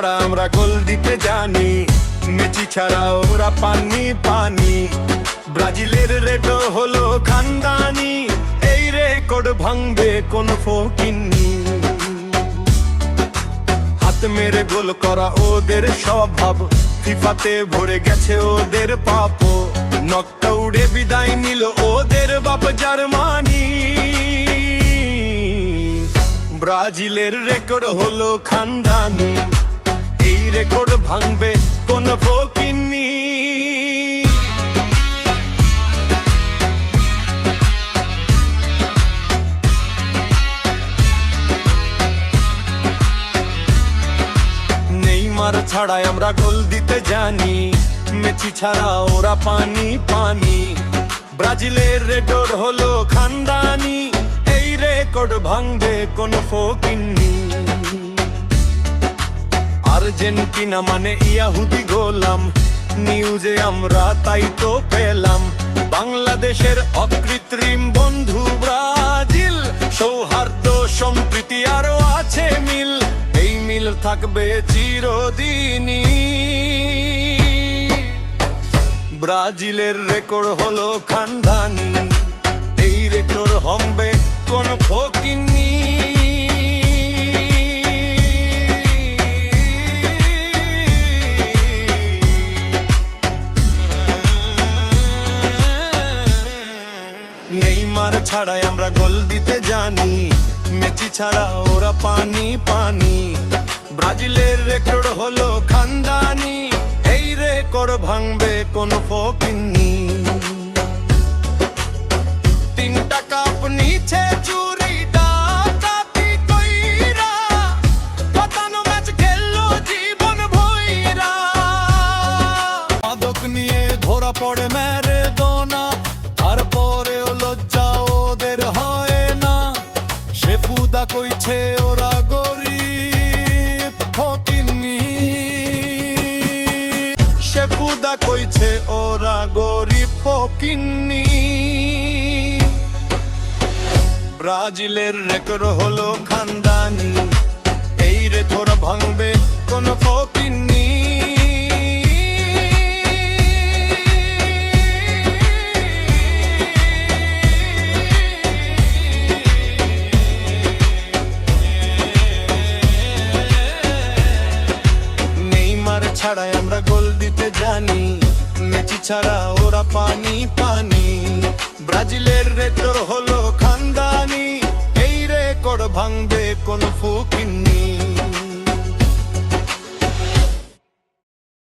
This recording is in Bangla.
ছাড়া আমরা গোল দিতে জানি, মেসি ছাড়া ওরা পানি পানি। ব্রাজিলের রেটো হলো খানদানি, এই রেকর্ড ভাঙবে কোন ফকিন্নি। হাত মেরে গোল করা ওদের স্বভাব, ফিফাতে ভরে গেছে ওদের পাপ। নকআউটে বিদায় নিল ওদের বাপ জার্মানি। ব্রাজিলের রেকর্ড হলো খানদানি, এই রেকর্ড ভাঙবে কোন ফকিন্নি। নেইমার ছাড়াই আমরা গোল দিতে জানি, মেসি ছাড়া ওরা পানি পানি। ব্রাজিলের রেকর্ড হলো খানদানি, এই রেকর্ড ভাঙবে কোন ফকিন্নি। আর্জেন্টিনা মানে ইয়াহুদি গোলাম, নিউজে আমরা তাই তো পেলাম। বাংলাদেশের অকৃত্রিম বন্ধু ব্রাজিল, সৌহার্দ্য সম্প্রীতি আরো আছে মিল, এই মিল থাকবে চিরদিনই। ব্রাজিলের রেকর্ড হলো খানদানি, এই রেকর্ড ভাঙবে কোন ফকিন্নি। নেইমার ছাড়াই আমরা গোল দিতে জানি, মেসি ছাড়া ওরা পানি পানি। ব্রাজিলের রেকর্ড হলো খানদানি, এই রেকর্ড ভাঙবে কোন ফকিন্নি। তিনটা কাপ নিচে চুরি ডাকাতি কইরা, ৫৫ ম্যাচ খেললো জীবন ভইরা। মাদক নিয়ে ধরা পড়ে ম্যারাডোনা, তারপরেও লজ্জা ওদের হয় না। সে ফুদা কইছে ওরা গরিব ফকিন্নি, সে ফুদা কইছে ওরা গরিব ফকিন্নি। ব্রাজিলের রেকর্ড হলো খানদানি, এই রেকর্ড ভাঙবে কোন ফকিন্নি। নেইমার ছাড়াই আমরা গোল দিতে জানি, মেসি ছাড়া ওরা পানি পানি। ব্রাজিলের রেকর্ড হলো খানদানি, এই রেকর্ড ভাঙবে কোন ফকিন্নি।